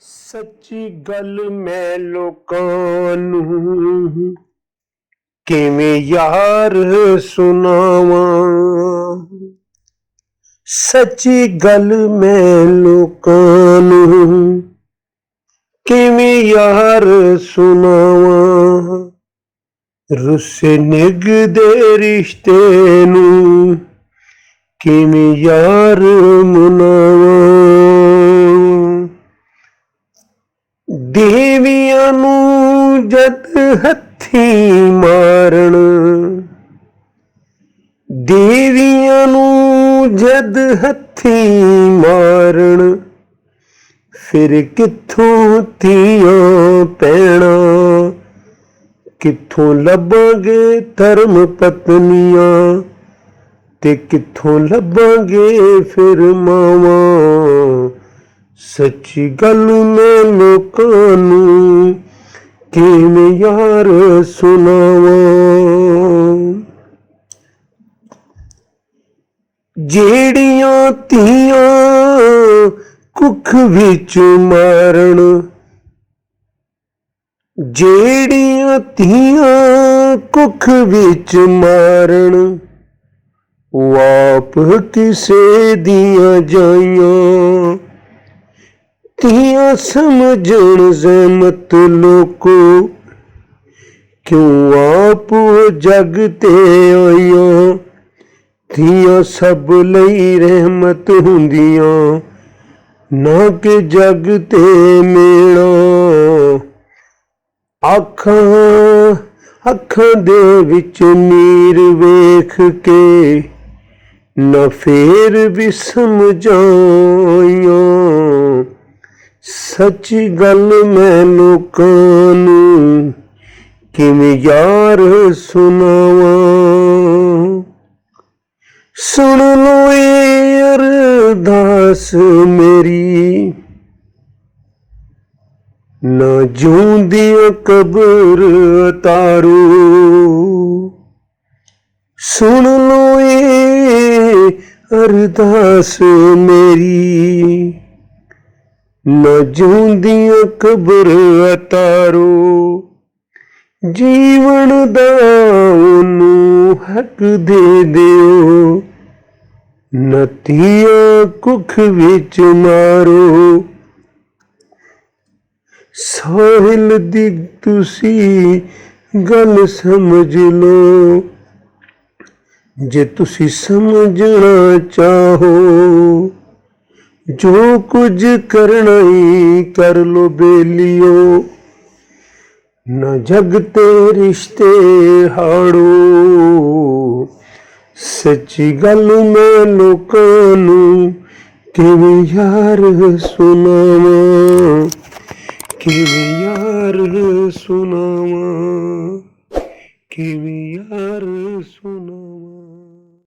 ਸੱਚੀ ਗੱਲ ਮੈਂ ਲੋਕਾਂ ਨੂੰ ਕਿਵੇਂ ਯਾਰ ਸੁਣਾਵਾਂ। ਸੱਚੀ ਗੱਲ ਮੈਂ ਲੋਕਾਂ ਨੂੰ ਕਿਵੇਂ ਯਾਰ ਸੁਣਾਵਾਂ। ਰੁੱਸੇ ਨਿਭਦੇ ਰਿਸ਼ਤੇ ਨੂੰ ਕਿਵੇਂ ਯਾਰ ਮਨਾਵਾਂ। ਦੇਵੀਆਂ ਨੂੰ ਜਦ ਹੱਥੀਂ ਮਾਰਨ, ਦੇਵੀਆਂ ਨੂੰ ਜਦ ਹੱਥੀਂ ਮਾਰਨ, ਫਿਰ ਕਿੱਥੋਂ ਧੀਆਂ ਭੈਣਾਂ, ਕਿੱਥੋਂ ਲੱਭਾਂਗੇ ਧਰਮ ਪਤਨੀਆਂ, ਤੇ ਕਿੱਥੋਂ ਲੱਭਾਂਗੇ ਫਿਰ ਮਾਵਾਂ। ਸੱਚੀ ਗੱਲ ਮੈਂ ਲੋਕਾਂ ਨੂੰ ਕਿਵੇਂ ਯਾਰ ਸੁਣਾਵਾਂ। ਜਿਹੜੀਆਂ ਧੀਆਂ ਕੁੱਖ ਵਿੱਚ ਮਾਰਨ, ਜਿਹੜੀਆਂ ਧੀਆਂ ਕੁੱਖ ਵਿੱਚ ਮਾਰਨ, ਉਹ ਆਪ ਕਿਸੇ ਦੀਆਂ ਜਾਈਆਂ। ਧੀਆਂ ਸਮਝਣ ਜ਼ਹਿਮਤ ਲੋਕੋ, ਕਿਉਂ ਆਪ ਜਗ ਤੇ ਆਈਆਂ। ਧੀਆਂ ਸਭ ਲਈ ਰਹਿਮਤ ਹੁੰਦੀਆਂ, ਨਾ ਕਿ ਜਗ ਤੇ ਮੇਣਾ। ਅੱਖਾਂ ਦੇ ਵਿੱਚ ਨੀਰ ਵੇਖ ਕੇ ਨਾ ਫੇਰ ਵੀ ਸਮਝਾਈਆਂ। ਸੱਚੀ ਗੱਲ ਮੈਂ ਲੋਕਾਂ ਨੂੰ ਕਿਵੇਂ ਯਾਰ ਸੁਣਾਵਾਂ। ਸੁਣ ਲੋ ਏ ਅਰਦਾਸ ਮੇਰੀ, ਨਾ ਜਿਉਂਦੀਆਂ ਕਬਰ ਉਤਾਰੋ। ਸੁਣ ਲੋ ਏ ਅਰਦਾਸ ਮੇਰੀ, ਨਾ ਜਿਉਂਦੀਆਂ ਕਬਰ ਉਤਾਰੋ। ਜੀਵਨ ਦਾ ਉਹਨੂੰ ਹੱਕ ਦੇ ਦਿਓ, ਨਾ ਧੀਆਂ ਕੁੱਖ ਵਿੱਚ ਮਾਰੋ। ਸਾਹਿਲ ਦੀ ਤੁਸੀਂ ਗੱਲ ਸਮਝ ਲਓ, ਜੇ ਤੁਸੀਂ ਸਮਝਣਾ ਚਾਹੋ। ਜੋ ਕੁਝ ਕਰਨਾ ਹੀ ਕਰ ਲੋ ਬੇਲੀਓ, ਨਾ ਜਗ ਤੇ ਰਿਸ਼ਤੇ ਹਾੜੋ। ਸੱਚੀ ਗੱਲ ਮੈਂ ਲੋਕਾਂ ਨੂੰ ਕਿਵੇਂ ਯਾਰ ਸੁਣਾਵਾਂ, ਕਿਵੇਂ ਯਾਰ ਸੁਣਾਵਾਂ, ਕਿਵੇਂ ਯਾਰ ਸੁਣਾਵਾਂ।